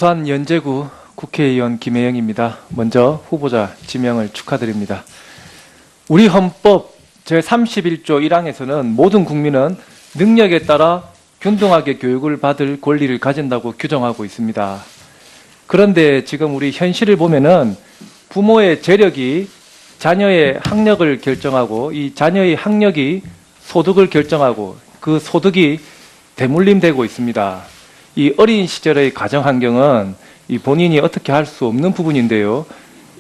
부산 연제구 국회의원 김혜영입니다. 먼저 후보자 지명을 축하드립니다. 우리 헌법 제31조 1항에서는 모든 국민은 능력에 따라 균등하게 교육을 받을 권리를 가진다고 규정하고 있습니다. 그런데 지금 우리 현실을 보면은 부모의 재력이 자녀의 학력을 결정하고 이 자녀의 학력이 소득을 결정하고 그 소득이 대물림되고 있습니다. 이 어린 시절의 가정 환경은 이 본인이 어떻게 할 수 없는 부분인데요.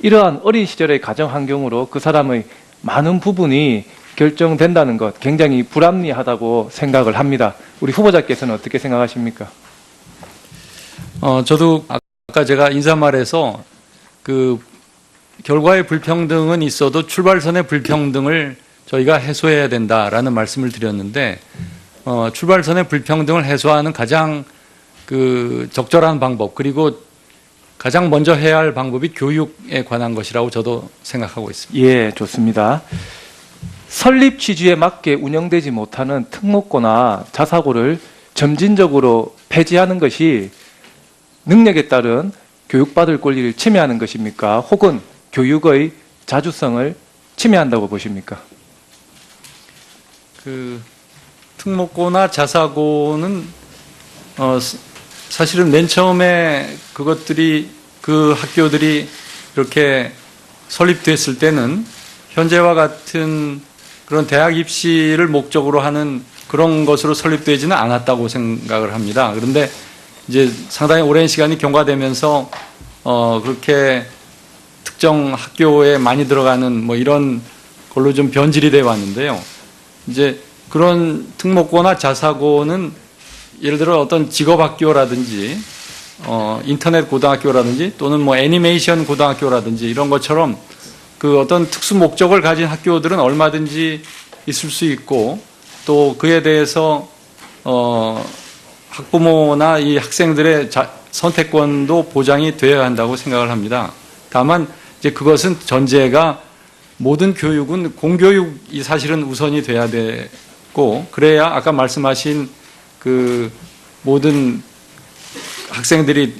이러한 어린 시절의 가정 환경으로 그 사람의 많은 부분이 결정된다는 것 굉장히 불합리하다고 생각을 합니다. 우리 후보자께서는 어떻게 생각하십니까? 저도 아까 제가 인사말에서 그 결과의 불평등은 있어도 출발선의 불평등을 저희가 해소해야 된다라는 말씀을 드렸는데 출발선의 불평등을 해소하는 가장 그 적절한 방법 그리고 가장 먼저 해야 할 방법이 교육에 관한 것이라고 저도 생각하고 있습니다. 예, 좋습니다. 설립 취지에 맞게 운영되지 못하는 특목고나 자사고를 점진적으로 폐지하는 것이 능력에 따른 교육받을 권리를 침해하는 것입니까? 혹은 교육의 자주성을 침해한다고 보십니까? 그 특목고나 자사고는 사실은 맨 처음에 그 학교들이 이렇게 설립됐을 때는 현재와 같은 그런 대학 입시를 목적으로 하는 그런 것으로 설립되지는 않았다고 생각을 합니다. 그런데 이제 상당히 오랜 시간이 경과되면서 그렇게 특정 학교에 많이 들어가는 뭐 이런 걸로 좀 변질이 돼 왔는데요. 이제 그런 특목고나 자사고는 예를 들어 어떤 직업학교라든지 인터넷 고등학교라든지 또는 뭐 애니메이션 고등학교라든지 이런 것처럼 그 어떤 특수 목적을 가진 학교들은 얼마든지 있을 수 있고 또 그에 대해서 학부모나 이 학생들의 선택권도 보장이 되어야 한다고 생각을 합니다. 다만 이제 그것은 전제가 모든 교육은 공교육이 사실은 우선이 돼야 되고 그래야 아까 말씀하신 그 모든 학생들이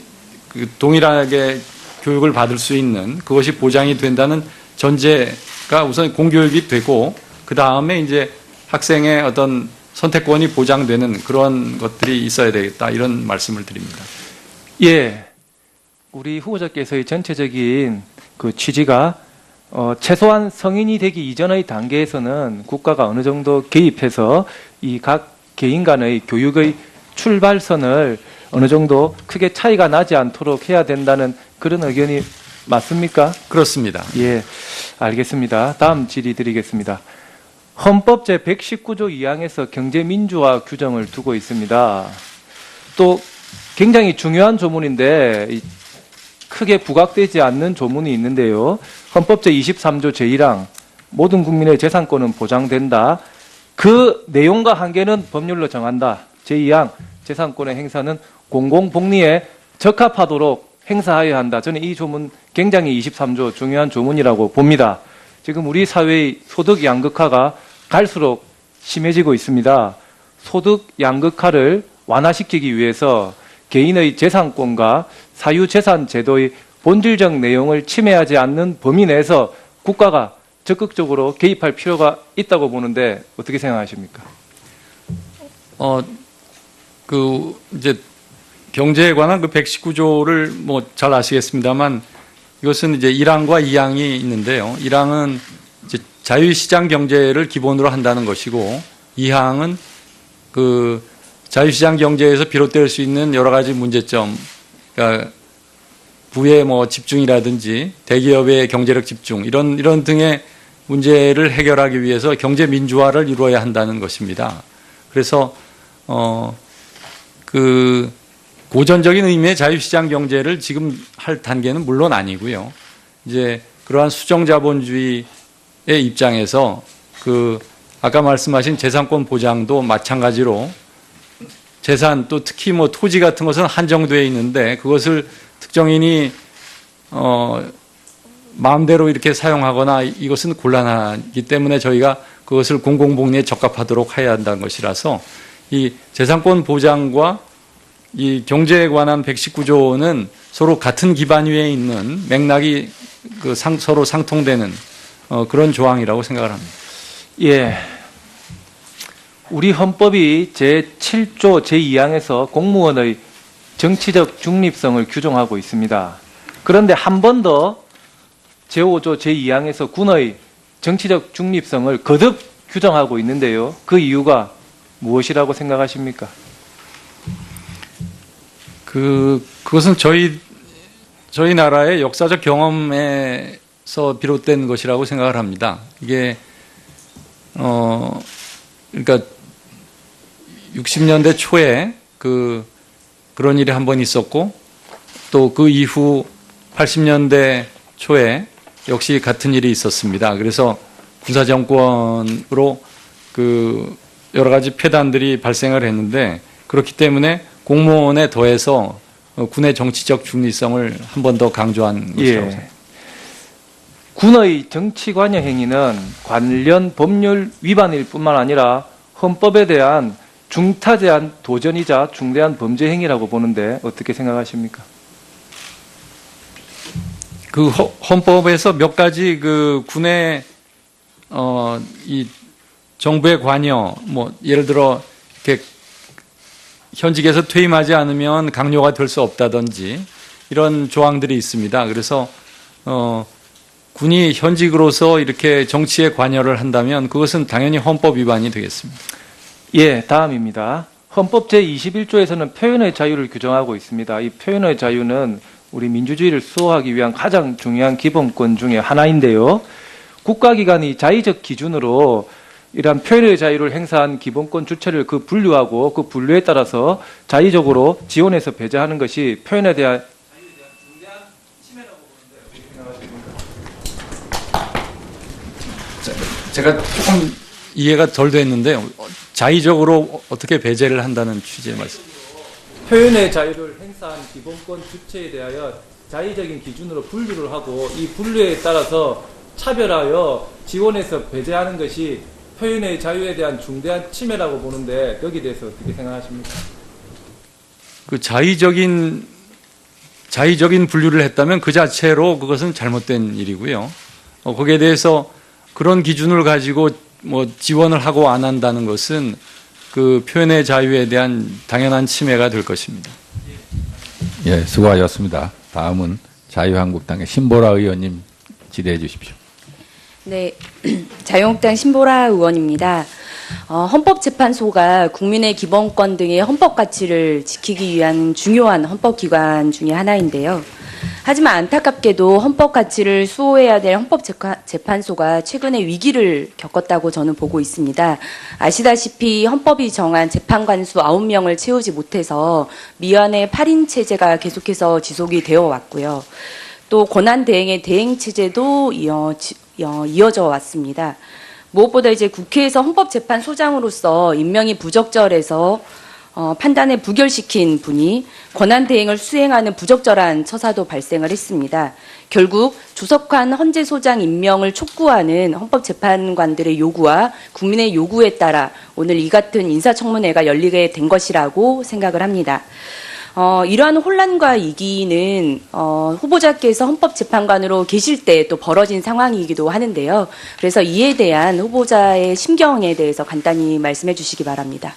그 동일하게 교육을 받을 수 있는 그것이 보장이 된다는 전제가 우선 공교육이 되고 그 다음에 이제 학생의 어떤 선택권이 보장되는 그런 것들이 있어야 되겠다 이런 말씀을 드립니다. 예, 우리 후보자께서의 전체적인 그 취지가 최소한 성인이 되기 이전의 단계에서는 국가가 어느 정도 개입해서 이 각 개인 간의 교육의 출발선을 어느 정도 크게 차이가 나지 않도록 해야 된다는 그런 의견이 맞습니까? 그렇습니다. 예, 알겠습니다. 다음 질의 드리겠습니다. 헌법 제119조 2항에서 경제민주화 규정을 두고 있습니다. 또 굉장히 중요한 조문인데 크게 부각되지 않는 조문이 있는데요. 헌법 제23조 제1항 모든 국민의 재산권은 보장된다. 그 내용과 한계는 법률로 정한다. 제2항 재산권의 행사는 공공복리에 적합하도록 행사하여야 한다. 저는 이 조문 굉장히 23조 중요한 조문이라고 봅니다. 지금 우리 사회의 소득 양극화가 갈수록 심해지고 있습니다. 소득 양극화를 완화시키기 위해서 개인의 재산권과 사유재산 제도의 본질적 내용을 침해하지 않는 범위 내에서 국가가 적극적으로 개입할 필요가 있다고 보는데 어떻게 생각하십니까? 이제 경제에 관한 그 119조를 뭐 잘 아시겠습니다만 이것은 이제 1항과 2항이 있는데요. 1항은 이제 자유시장 경제를 기본으로 한다는 것이고 2항은 그 자유시장 경제에서 비롯될 수 있는 여러 가지 문제점, 그러니까 부의 뭐 집중이라든지 대기업의 경제력 집중 이런 등의 문제를 해결하기 위해서 경제 민주화를 이루어야 한다는 것입니다. 그래서 그 고전적인 의미의 자유시장 경제를 지금 할 단계는 물론 아니고요. 이제 그러한 수정자본주의의 입장에서 그 아까 말씀하신 재산권 보장도 마찬가지로 재산 또 특히 뭐 토지 같은 것은 한정되어 있는데 그것을 특정인이 마음대로 이렇게 사용하거나 이것은 곤란하기 때문에 저희가 그것을 공공복리에 적합하도록 해야 한다는 것이라서 이 재산권 보장과 이 경제에 관한 119조는 서로 같은 기반 위에 있는 맥락이 서로 상통되는 그런 조항이라고 생각을 합니다. 예. 우리 헌법이 제7조 제2항에서 공무원의 정치적 중립성을 규정하고 있습니다. 그런데 한 번 더 제5조 제2항에서 군의 정치적 중립성을 거듭 규정하고 있는데요. 그 이유가 무엇이라고 생각하십니까? 그것은 저희 나라의 역사적 경험에서 비롯된 것이라고 생각을 합니다. 이게 그러니까 60년대 초에 그런 일이 한 번 있었고 또 그 이후 80년대 초에 역시 같은 일이 있었습니다. 그래서 군사 정권으로 여러 가지 폐단들이 발생을 했는데 그렇기 때문에 공무원에 더해서 군의 정치적 중립성을 한 번 더 강조한 것이라고 생각합니다. 군의 정치 관여 행위는 관련 법률 위반일 뿐만 아니라 헌법에 대한 중타제한 도전이자 중대한 범죄 행위라고 보는데 어떻게 생각하십니까? 헌법에서 몇 가지 군의 이 정부의 관여, 예를 들어 이렇게 현직에서 퇴임하지 않으면 강요가 될 수 없다든지 이런 조항들이 있습니다. 그래서 군이 현직으로서 이렇게 정치에 관여를 한다면 그것은 당연히 헌법 위반이 되겠습니다. 예, 다음입니다. 헌법 제21조에서는 표현의 자유를 규정하고 있습니다. 이 표현의 자유는 우리 민주주의를 수호하기 위한 가장 중요한 기본권 중에 하나인데요. 국가기관이 자의적 기준으로 이러한 표현의 자유를 행사한 기본권 주체를 분류하고 그 분류에 따라서 자의적으로 지원해서 배제하는 것이 표현에 대한 자유에 대한 중대한 침해라고 보는데 어떻게 생각하십니까? 제가 조금 이해가 덜 됐는데요. 자의적으로 어떻게 배제를 한다는 취지의 말씀. 표현의 자유를 행사한 기본권 주체에 대하여 자의적인 기준으로 분류를 하고 이 분류에 따라서 차별하여 지원해서 배제하는 것이 표현의 자유에 대한 중대한 침해라고 보는데 여기에 대해서 어떻게 생각하십니까? 자의적인 분류를 했다면 그 자체로 그것은 잘못된 일이고요. 거기에 대해서 그런 기준을 가지고 지원을 하고 안 한다는 것은 표현의 자유에 대한 당연한 침해가 될 것입니다. 예, 수고하셨습니다. 다음은 자유한국당의 신보라 의원님 질의해 주십시오. 네, 자유한국당 신보라 의원입니다. 헌법재판소가 국민의 기본권 등의 헌법 가치를 지키기 위한 중요한 헌법기관 중에 하나인데요. 하지만 안타깝게도 헌법 가치를 수호해야 될 헌법재판소가 최근에 위기를 겪었다고 저는 보고 있습니다. 아시다시피 헌법이 정한 재판관수 9명을 채우지 못해서 미완의 8인 체제가 계속해서 지속이 되어 왔고요. 또 권한 대행의 대행 체제도 이어져 왔습니다. 무엇보다 이제 국회에서 헌법재판소장으로서 임명이 부적절해서 판단을 부결시킨 분이 권한 대행을 수행하는 부적절한 처사도 발생을 했습니다. 결국 조석환 헌재소장 임명을 촉구하는 헌법재판관들의 요구와 국민의 요구에 따라 오늘 이 같은 인사청문회가 열리게 된 것이라고 생각을 합니다. 이러한 혼란과 이기는 후보자께서 헌법재판관으로 계실 때 또 벌어진 상황이기도 하는데요. 그래서 이에 대한 후보자의 심경에 대해서 간단히 말씀해 주시기 바랍니다.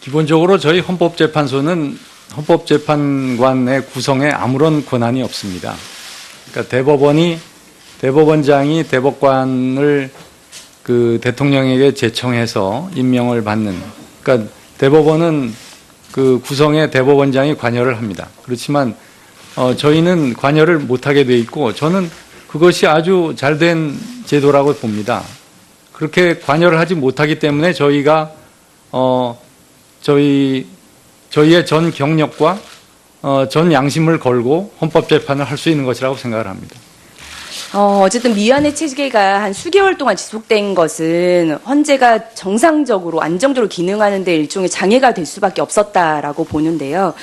기본적으로 저희 헌법재판소는 헌법재판관의 구성에 아무런 권한이 없습니다. 그러니까 대법원장이 대법관을 대통령에게 제청해서 임명을 받는. 그러니까 대법원은 구성에 대법원장이 관여를 합니다. 그렇지만 저희는 관여를 못하게 돼 있고 저는 그것이 아주 잘된 제도라고 봅니다. 그렇게 관여를 하지 못하기 때문에 저희가 저희의 전 경력과 전 양심을 걸고 헌법재판을 할 수 있는 것이라고 생각을 합니다. 어쨌든 미완의 체계가 한 수개월 동안 지속된 것은 헌재가 정상적으로 안정적으로 기능하는 데 일종의 장애가 될 수밖에 없었다라고 보는데요.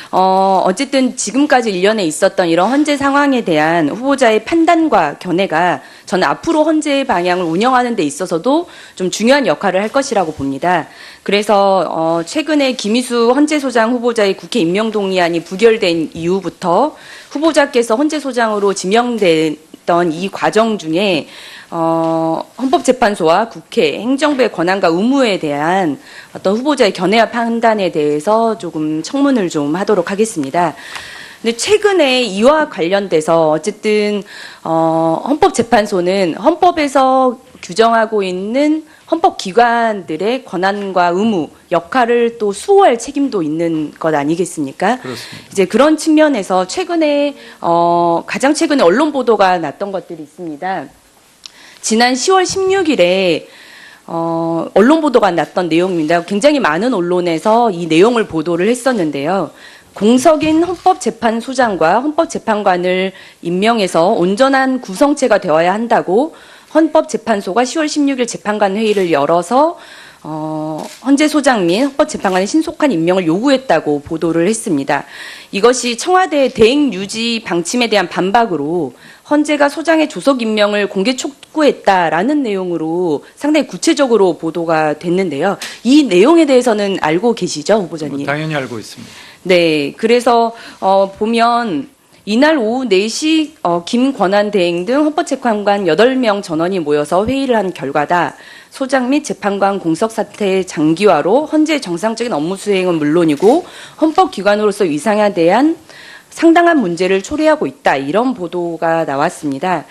어쨌든 지금까지 1년에 있었던 이런 헌재 상황에 대한 후보자의 판단과 견해가 저는 앞으로 헌재의 방향을 운영하는 데 있어서도 좀 중요한 역할을 할 것이라고 봅니다. 그래서 최근에 김희수 헌재소장 후보자의 국회 임명 동의안이 부결된 이후부터 후보자께서 헌재소장으로 지명됐던 이 과정 중에 헌법재판소와 국회, 행정부의 권한과 의무에 대한 어떤 후보자의 견해와 판단에 대해서 조금 청문을 좀 하도록 하겠습니다. 근데 최근에 이와 관련돼서 어쨌든 헌법재판소는 헌법에서 규정하고 있는 헌법기관들의 권한과 의무, 역할을 또 수호할 책임도 있는 것 아니겠습니까? 그렇습니다. 이제 그런 측면에서 최근에 가장 최근에 언론 보도가 났던 것들이 있습니다. 지난 10월 16일에 언론 보도가 났던 내용입니다. 굉장히 많은 언론에서 이 내용을 보도를 했었는데요. 공석인 헌법재판소장과 헌법재판관을 임명해서 온전한 구성체가 되어야 한다고 헌법재판소가 10월 16일 재판관 회의를 열어서 헌재소장 및 헌법재판관의 신속한 임명을 요구했다고 보도를 했습니다. 이것이 청와대의 대행 유지 방침에 대한 반박으로 헌재가 소장의 조속 임명을 공개 촉구했다라는 내용으로 상당히 구체적으로 보도가 됐는데요. 이 내용에 대해서는 알고 계시죠, 후보자님? 당연히 알고 있습니다. 네, 그래서 보면 이날 오후 4시 김권한 대행 등 헌법재판관 8명 전원이 모여서 회의를 한 결과다. 소장 및 재판관 공석 사태 장기화로 헌재 정상적인 업무 수행은 물론이고 헌법기관으로서 위상에 대한 상당한 문제를 초래하고 있다. 이런 보도가 나왔습니다.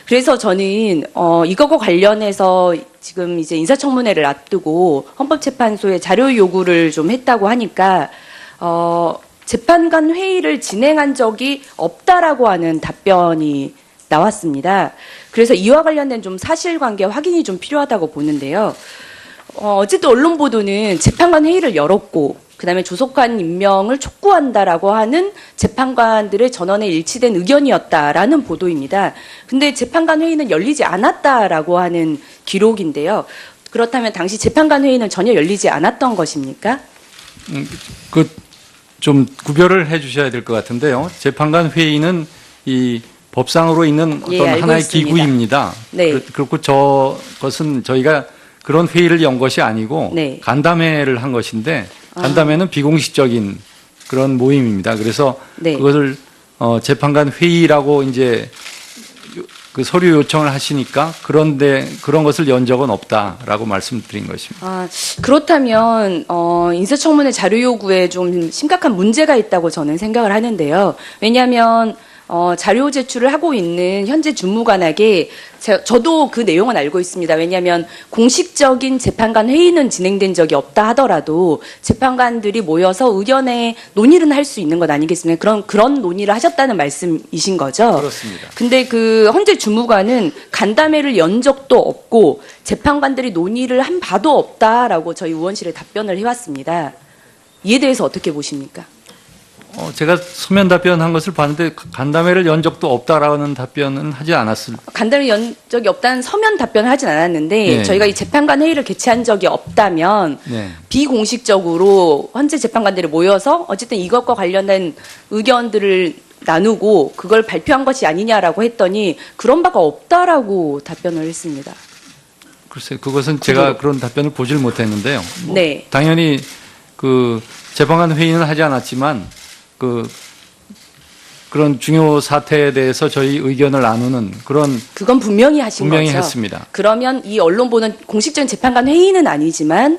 그래서 저는 이것과 관련해서 지금 이제 인사청문회를 앞두고 헌법재판소에 자료 요구를 좀 했다고 하니까 재판관 회의를 진행한 적이 없다라고 하는 답변이 나왔습니다. 그래서 이와 관련된 좀 사실관계 확인이 좀 필요하다고 보는데요. 어쨌든 언론 보도는 재판관 회의를 열었고 그다음에 조속한 임명을 촉구한다라고 하는 재판관들의 전원에 일치된 의견이었다라는 보도입니다. 근데 재판관 회의는 열리지 않았다라고 하는 기록인데요. 그렇다면 당시 재판관 회의는 전혀 열리지 않았던 것입니까? 좀 구별을 해 주셔야 될 것 같은데요. 재판관 회의는 이 법상으로 있는 어떤 알고 하나의 있습니다. 기구입니다. 네. 그렇고 저것은 저희가 그런 회의를 연 것이 아니고 네. 간담회를 한 것인데 간담회는 비공식적인 그런 모임입니다. 그래서 네. 그것을 재판관 회의라고 이제 그 서류 요청을 하시니까 그런 것을 연 적은 없다라고 말씀드린 것입니다. 그렇다면 인사청문회 자료 요구에 좀 심각한 문제가 있다고 저는 생각을 하는데요. 왜냐하면 자료 제출을 하고 있는 현재 주무관에게 저도 그 내용은 알고 있습니다. 왜냐하면 공식적인 재판관 회의는 진행된 적이 없다 하더라도 재판관들이 모여서 의견의 논의는 할 수 있는 것 아니겠습니까? 그런 논의를 하셨다는 말씀이신 거죠? 그렇습니다. 근데 그 헌재 주무관은 간담회를 연 적도 없고 재판관들이 논의를 한 바도 없다라고 저희 의원실에 답변을 해왔습니다. 이에 대해서 어떻게 보십니까? 제가 서면 답변한 것을 봤는데 간담회를 연 적도 없다라는 답변은 하지 않았을. 간담회 연 적이 없다는 서면 답변을 하진 않았는데 네. 저희가 이 재판관 회의를 개최한 적이 없다면 네. 비공식적으로 헌재 재판관들이 모여서 어쨌든 이것과 관련된 의견들을 나누고 그걸 발표한 것이 아니냐라고 했더니 그런 바가 없다라고 답변을 했습니다. 글쎄, 그것은 제가 그런 답변을 보질 못했는데요. 네. 당연히 그 재판관 회의는 하지 않았지만 그런 중요 사태에 대해서 저희 의견을 나누는 그건 분명히 하신 분명히 거죠. 했습니다. 그러면 이 언론 보는 공식적인 재판관 회의는 아니지만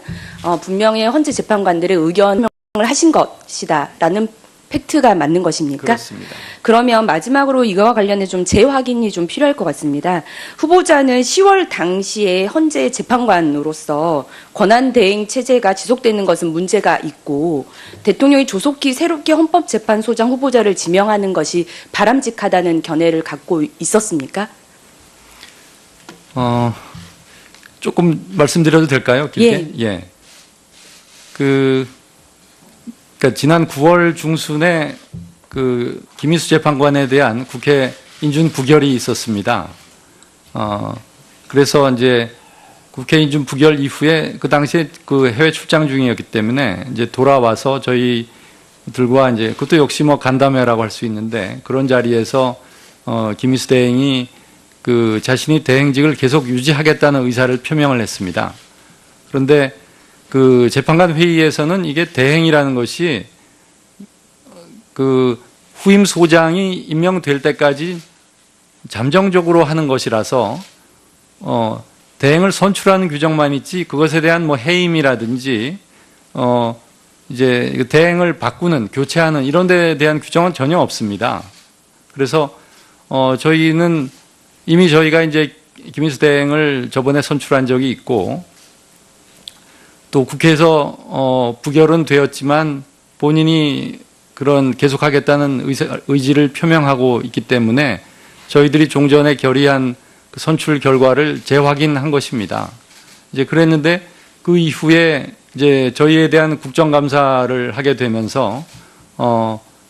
분명히 헌재 재판관들의 의견을 하신 것이다라는 팩트가 맞는 것입니까? 그렇습니다. 그러면 마지막으로 이거와 관련해 좀 재확인이 좀 필요할 것 같습니다. 후보자는 10월 당시에 헌재 재판관으로서 권한 대행 체제가 지속되는 것은 문제가 있고 대통령이 조속히 새롭게 헌법재판소장 후보자를 지명하는 것이 바람직하다는 견해를 갖고 있었습니까? 조금 말씀드려도 될까요? 길게? 예. 그러니까 지난 9월 중순에 그 김희수 재판관에 대한 국회 인준 부결이 있었습니다. 그래서 이제 국회 인준 부결 이후에 그 당시에 그 해외 출장 중이었기 때문에 이제 돌아와서 저희들과 이제 그것도 역시 뭐 간담회라고 할 수 있는데 그런 자리에서 김희수 대행이 그 자신이 대행직을 계속 유지하겠다는 의사를 표명을 했습니다. 그런데 그 재판관 회의에서는 이게 대행이라는 것이 그 후임 소장이 임명될 때까지 잠정적으로 하는 것이라서 대행을 선출하는 규정만 있지 그것에 대한 뭐 해임이라든지 이제 대행을 바꾸는 교체하는 이런 데에 대한 규정은 전혀 없습니다. 그래서 저희는 이미 저희가 이제 김희수 대행을 저번에 선출한 적이 있고 또 국회에서 부결은 되었지만 본인이 그런 계속하겠다는 의지를 표명하고 있기 때문에 저희들이 종전에 결의한 그 선출 결과를 재확인한 것입니다. 이제 그랬는데 그 이후에 이제 저희에 대한 국정감사를 하게 되면서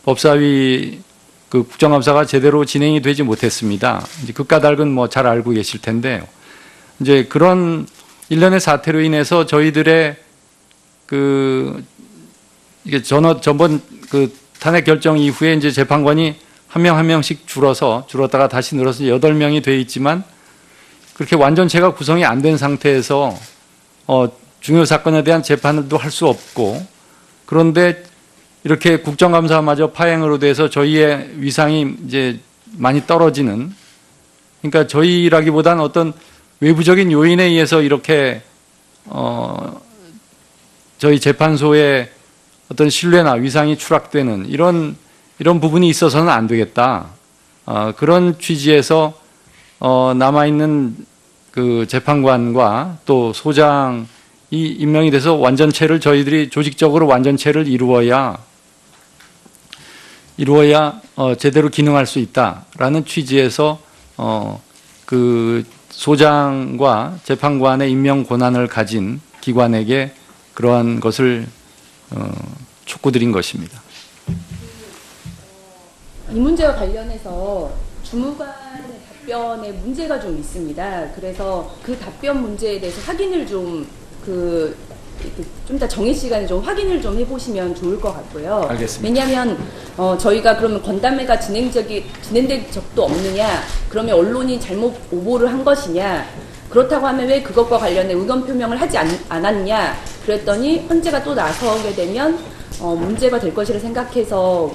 법사위 그 국정감사가 제대로 진행이 되지 못했습니다. 이제 그 까닭은 뭐 잘 알고 계실 텐데요. 이제 그런 일련의 사태로 인해서 저희들의 그 이게 전번 그 탄핵 결정 이후에 이제 재판관이 한 명 한 명씩 줄었다가 다시 늘어서 8명이 돼 있지만 그렇게 완전체가 구성이 안 된 상태에서 중요 사건에 대한 재판도 할 수 없고 그런데 이렇게 국정감사마저 파행으로 돼서 저희의 위상이 이제 많이 떨어지는 그러니까 저희라기보다는 어떤 외부적인 요인에 의해서 이렇게 저희 재판소의 어떤 신뢰나 위상이 추락되는 이런 부분이 있어서는 안 되겠다. 그런 취지에서 남아있는 그 재판관과 또 소장이 임명이 돼서 완전체를 저희들이 조직적으로 완전체를 이루어야 제대로 기능할 수 있다라는 취지에서 그 소장과 재판관의 임명 권한을 가진 기관에게 그러한 것을 촉구드린 것입니다. 이 문제와 관련해서 주무관의 답변에 문제가 좀 있습니다. 그래서 그 답변 문제에 대해서 확인을 좀 이따 정해 시간에 좀 확인을 좀 해보시면 좋을 것 같고요. 알겠습니다. 왜냐하면 저희가 그러면 건담회가 진행된 적도 없느냐? 그러면 언론이 잘못 오보를 한 것이냐? 그렇다고 하면 왜 그것과 관련해 의견 표명을 하지 않았냐? 그랬더니 헌재가 또 나서게 되면 문제가 될 것이라 생각해서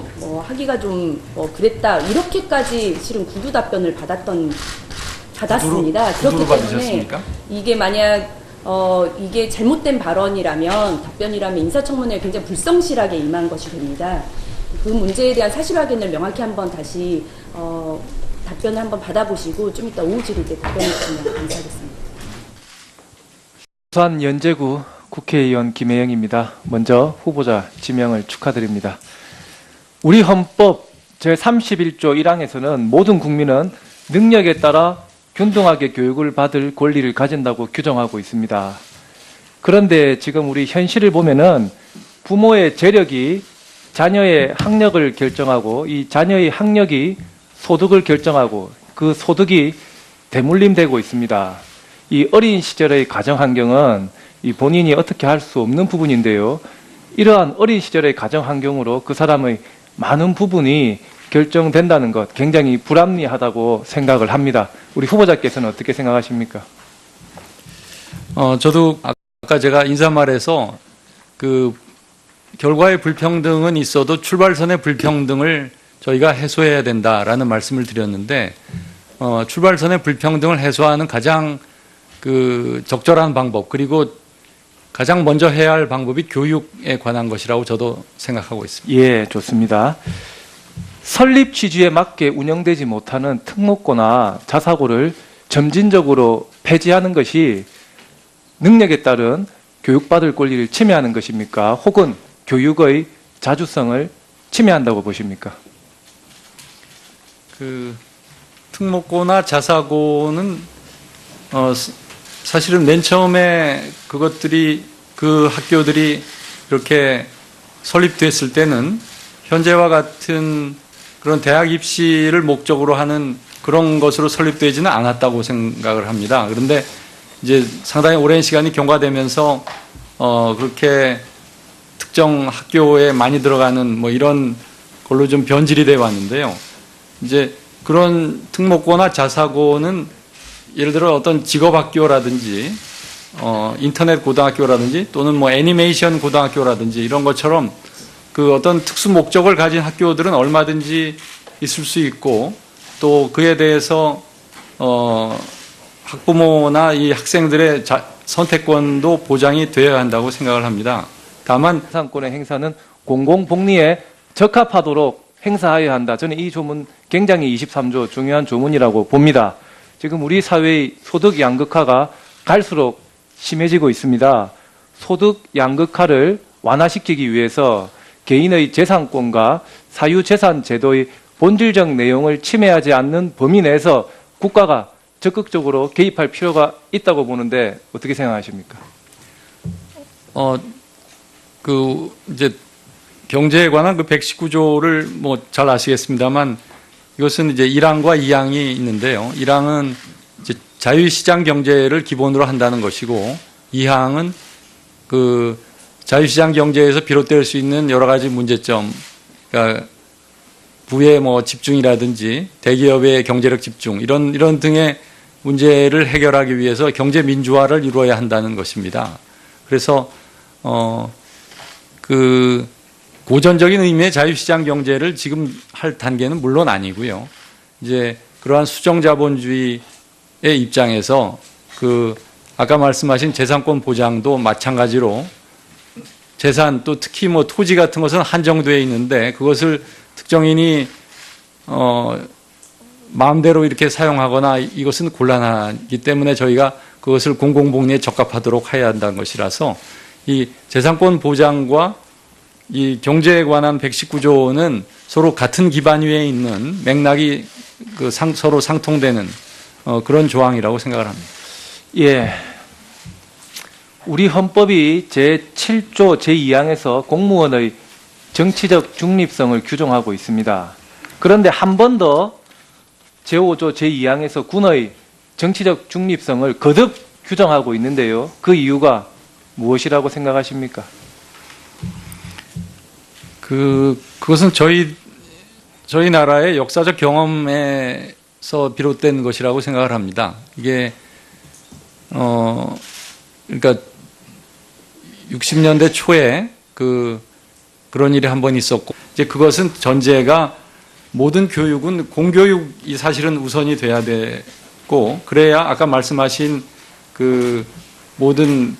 하기가 좀 그랬다. 이렇게까지 실은 구두 답변을 받았습니다. 그렇기 때문에 받으셨습니까? 이게 만약 이게 잘못된 발언이라면 답변이라면 인사청문회에 굉장히 불성실하게 임한 것이 됩니다. 그 문제에 대한 사실 확인을 명확히 한번 다시 답변을 한번 받아보시고 좀 이따 오후 질의 때 답변해 주시면 감사하겠습니다. 부산 연제구 국회의원 김혜영입니다. 먼저 후보자 지명을 축하드립니다. 우리 헌법 제31조 1항에서는 모든 국민은 능력에 따라 균등하게 교육을 받을 권리를 가진다고 규정하고 있습니다. 그런데 지금 우리 현실을 보면은 부모의 재력이 자녀의 학력을 결정하고 이 자녀의 학력이 소득을 결정하고 그 소득이 대물림되고 있습니다. 이 어린 시절의 가정 환경은 이 본인이 어떻게 할 수 없는 부분인데요. 이러한 어린 시절의 가정 환경으로 그 사람의 많은 부분이 결정된다는 것 굉장히 불합리하다고 생각을 합니다. 우리 후보자께서는 어떻게 생각하십니까? 저도 아까 제가 인사말에서 그 결과의 불평등은 있어도 출발선의 불평등을 저희가 해소해야 된다라는 말씀을 드렸는데 출발선의 불평등을 해소하는 가장 그 적절한 방법 그리고 가장 먼저 해야 할 방법이 교육에 관한 것이라고 저도 생각하고 있습니다. 예, 좋습니다. 설립 취지에 맞게 운영되지 못하는 특목고나 자사고를 점진적으로 폐지하는 것이 능력에 따른 교육받을 권리를 침해하는 것입니까? 혹은 교육의 자주성을 침해한다고 보십니까? 그 특목고나 자사고는 사실은 맨 처음에 그 학교들이 이렇게 설립됐을 때는 현재와 같은 그런 대학 입시를 목적으로 하는 그런 것으로 설립되지는 않았다고 생각을 합니다. 그런데 이제 상당히 오랜 시간이 경과되면서 그렇게 특정 학교에 많이 들어가는 뭐 이런 걸로 좀 변질이 돼 왔는데요. 이제 그런 특목고나 자사고는 예를 들어 어떤 직업학교라든지 인터넷 고등학교라든지 또는 뭐 애니메이션 고등학교라든지 이런 것처럼 그 어떤 특수 목적을 가진 학교들은 얼마든지 있을 수 있고 또 그에 대해서 학부모나 이 학생들의 선택권도 보장이 되어야 한다고 생각을 합니다. 다만 재산권의 행사는 공공복리에 적합하도록 행사하여야 한다. 저는 이 조문 굉장히 23조 중요한 조문이라고 봅니다. 지금 우리 사회의 소득 양극화가 갈수록 심해지고 있습니다. 소득 양극화를 완화시키기 위해서 개인의 재산권과 사유재산 제도의 본질적 내용을 침해하지 않는 범위 내에서 국가가 적극적으로 개입할 필요가 있다고 보는데 어떻게 생각하십니까? 이제 경제에 관한 그 119조를 뭐 잘 아시겠습니다만 이것은 이제 1항과 2항이 있는데요. 1항은 이제 자유시장 경제를 기본으로 한다는 것이고 2항은 그 자유시장 경제에서 비롯될 수 있는 여러 가지 문제점, 그러니까 부의 뭐 집중이라든지 대기업의 경제력 집중 이런 등의 문제를 해결하기 위해서 경제 민주화를 이루어야 한다는 것입니다. 그래서 그 고전적인 의미의 자유시장 경제를 지금 할 단계는 물론 아니고요. 이제 그러한 수정자본주의의 입장에서 그 아까 말씀하신 재산권 보장도 마찬가지로 재산 또 특히 뭐 토지 같은 것은 한정되어 있는데 그것을 특정인이 마음대로 이렇게 사용하거나 이것은 곤란하기 때문에 저희가 그것을 공공복리에 적합하도록 해야 한다는 것이라서 이 재산권 보장과 이 경제에 관한 119조는 서로 같은 기반 위에 있는 맥락이 서로 상통되는 그런 조항이라고 생각을 합니다. 예. 우리 헌법이 제7조 제2항에서 공무원의 정치적 중립성을 규정하고 있습니다. 그런데 한 번 더 제5조 제2항에서 군의 정치적 중립성을 거듭 규정하고 있는데요. 그 이유가 무엇이라고 생각하십니까? 그것은 저희 나라의 역사적 경험에서 비롯된 것이라고 생각을 합니다. 이게 그러니까 60년대 초에 그런 일이 한 번 있었고 이제 그것은 전제가 모든 교육은 공교육이 사실은 우선이 돼야 되고 그래야 아까 말씀하신 그 모든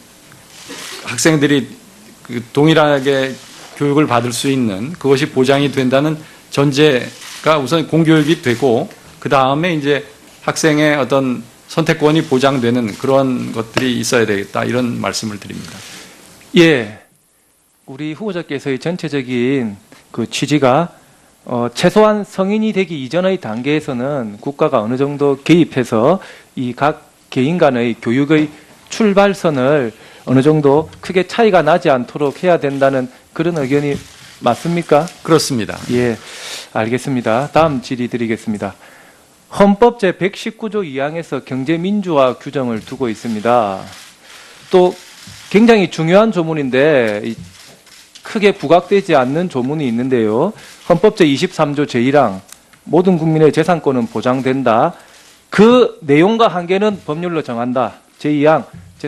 학생들이 동일하게 교육을 받을 수 있는 그것이 보장이 된다는 전제가 우선 공교육이 되고 그 다음에 이제 학생의 어떤 선택권이 보장되는 그런 것들이 있어야 되겠다 이런 말씀을 드립니다. 예. 우리 후보자께서의 전체적인 그 취지가 최소한 성인이 되기 이전의 단계에서는 국가가 어느 정도 개입해서 이 각 개인 간의 교육의 출발선을 어느 정도 크게 차이가 나지 않도록 해야 된다는 그런 의견이 맞습니까? 그렇습니다. 예, 알겠습니다. 다음 질의 드리겠습니다. 헌법 제119조 2항에서 경제민주화 규정을 두고 있습니다. 또 굉장히 중요한 조문인데 크게 부각되지 않는 조문이 있는데요. 헌법 제23조 제1항 모든 국민의 재산권은 보장된다. 그 내용과 한계는 법률로 정한다. 제2항